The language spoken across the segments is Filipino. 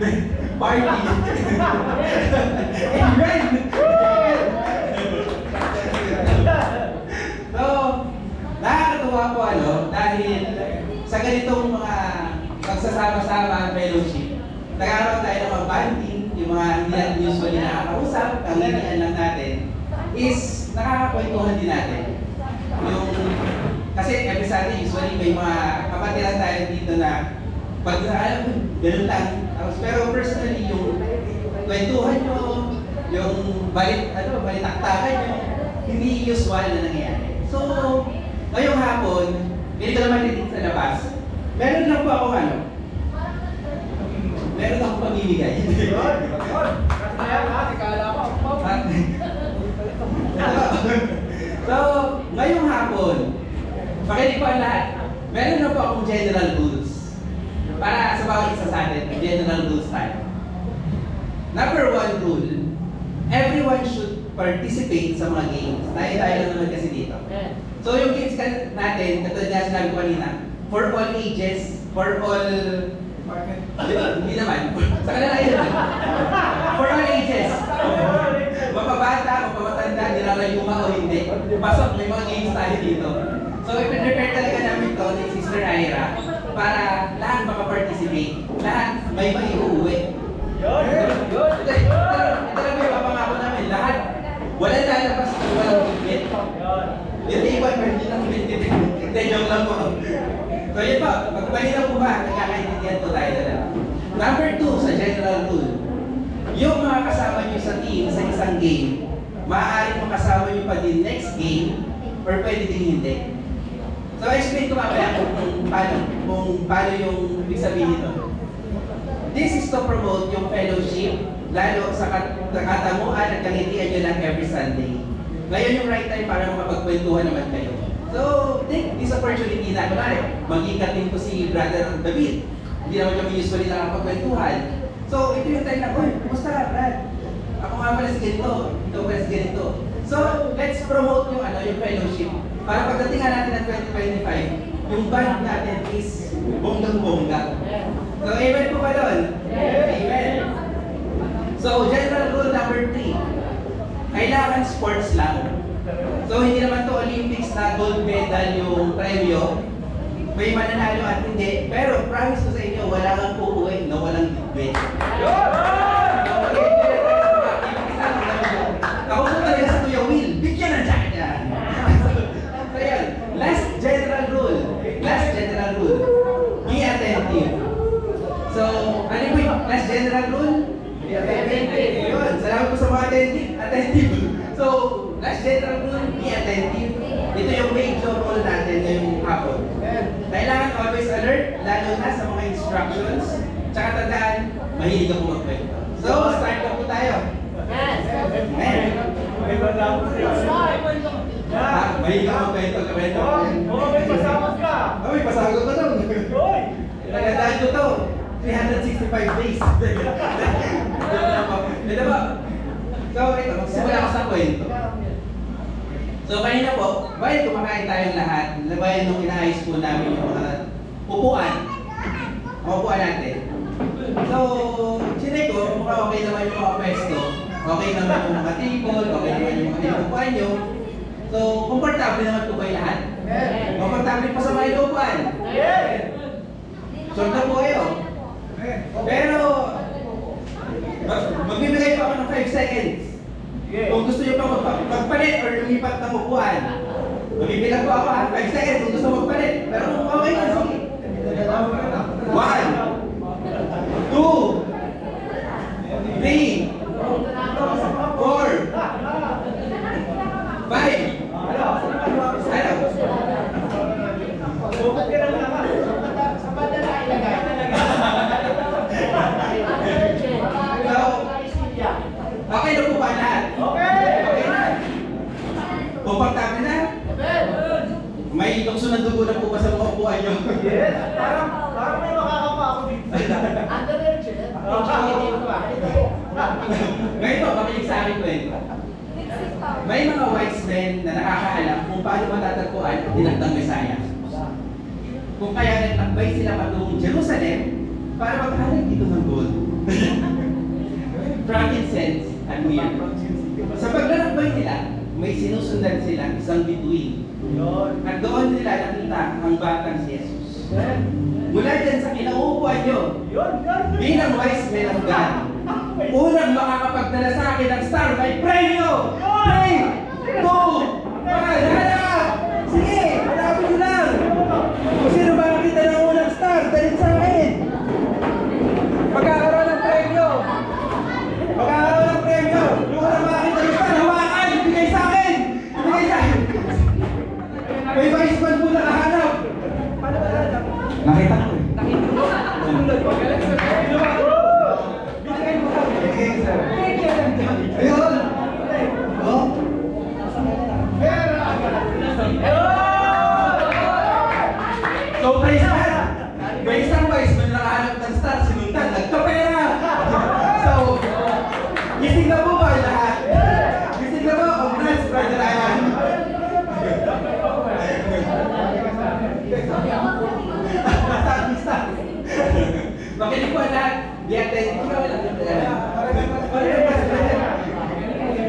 Party. Amen. So, nakakatuwa po dahil sa ganitong mga pagsasama-sama fellowship, nagkaroon tayo ng mga banding, yung mga hindi natin usually nakakausap, ang hinihan lang natin, is nakakakwentuhan din natin. Kasi every Sunday, usually may mga kapatiran tayo dito na pag alam mo, ganun lang. Pero personally, yung kwentuhan nyo, yung balitaktakan nyo, hindi usual na nangyayari. So, ngayong hapon, ganito naman din sa labas, meron lang po ako meron akong pamimigay. So, ngayong hapon, pakinig po ang lahat, meron na po akong general rules. Para sa bawat isa sa atin, general rules tayo. Number 1 rule, everyone should participate sa mga games. Tayo lang naman kasi dito. So yung games natin, katulad nga sinabi ko kanina, for all ages, for all... Hindi naman. Sa kanila yun. For all ages. Mapabata, mapamatanda, nilalayuma o hindi. Pasok, may mga games tayo dito. So i-prepare talaga namin to ni Sister Ira para lahat makaparticipate. Lahat may maiuwi. Ito lang yung papangako namin. Lahat, wala lalabas kung walang bigit. Yung iwan, hindi lang bigit. Hindi, joke lang po. So yun po, magpahirap po ba? Nagkakaintindihan po tayo na lang. Number 2 sa general rule, yung mga kasama nyo sa team sa isang game, maaaring makasama nyo pa din next game or pwede din hindi. So explain ko mamaya kung paano yung ibig sabihin nito. This is to promote yung fellowship, lalo sa katamuan at kangitian nyo lang every Sunday. Ngayon yung right time para makapagkwentuhan naman kayo. So, take this opportunity na, mag-ikatin ko si Brother David. Hindi naman kami usually nakapagkwentuhan. So, ito yung time na, kumusta Brad? Ako nga pala si ganito, ikaw pala si ganito. So, let's promote yung fellowship. Para pagdating natin ng 2025, yung band natin is bonggang-bongga. So, amen po ba doon? Amen. So, general rule number 3. Kailangan sports lang. So, hindi naman to Olympics na gold medal yung premyo. May mananalo at hindi. Pero, promise ko sa inyo, wala kang puuwi na walang bitbit. Ako po talaga sa Kuya Will. Bigyan na dyan yan. So, yan. Last general rule. Be attentive. So, ano po yung last general rule? Be attentive. Yun. Salamat po sa mga attentive. So, last general rule, be attentive. Ito yung major rule natin ngayong hapon. Kailangan always alert, lalo na sa mga instructions. Tsaka tandaan, mahilig ako magkwento. So, start na po tayo. Mahilig ako magkwento. May pasagot ka. May pasagot ka doon. Nagandaan ko to. 365 days. Ito ba? So, ito, magsimula ako sa kwento. So, kanina po, bayan kumakain tayong lahat, bayan nung inaayos po namin yung mga upuan natin. So, sinay ko, mukhang okay naman yung mga pwesto, okay naman yung mga table, okay naman yung mga inupuan nyo. So, komportable naman po kayo lahat? Komportable pa sa mga inupuan? Sure na po kayo? Pero, magbibigay pa ako ng 5 seconds. Kung gusto nyo pa magpalit or lumipat ng upuan, mabibilang po ako 5 seconds kung gusto magpalit. Pero kung okay na, sige. 1, 2, 3, 4, 5. Okay na po ba lahat? Okay na. Komportable na? May tukso ng dugo na po ba sa mga upuan nyo? Yes. Parang may makakapa ako dito. Ngayon po, pakinig sa akin kwento. May mga wise men na nakakaalam kung paano matatagpuan ang dinagdang Mesaya. Kung kaya nagtakbay sila patungong Jerusalem para maghanap dito ng gold. weird. Sa paglalakbay nila, may sinusundan sila isang bituin. Yun. At doon nila nakita ang batang si Jesus. Mula dyan sa kinauupuan nyo, Yun. bilang wise men of God, unang makakapagdala sa akin ng star may premyo! 3, 2, 1, hanap! Sige, hanapin nyo lang! Kung sino makakita ng unang star, dalit sa akin! Magkakaroon ng premyo! Magkakaroon ng premyo! Yung unang makakita ng star, hawakan! Ibigay sa akin! Ibigay sa akin! May wise man po nakahanap! Paano ba hanap? Nakita ko eh. Ayun! Oh? So, praise God! May isang wise man nakahanap ng star, sinundan, nagkapera! So, gising na po ba lahat? Gising na po? Congrats, Brother Ryan! Makinig po lahat. Di attentive ka lang.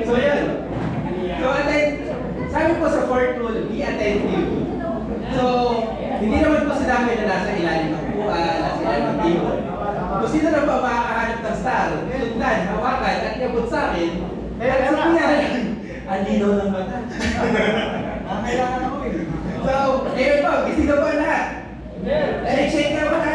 So yan. So sabi po sa fourth rule, be attentive. So, hindi naman po sinabi na nasa ilalim ng upuan, nasa ilalim ng table. Kung sino na pa makakahanap ng star, sundan, hawakan, at iabot sa akin, at sa nangyari, ang linaw ng mata. Kailangan ako eh. So, ayun po, gising na po lahat. Shake na po lahat.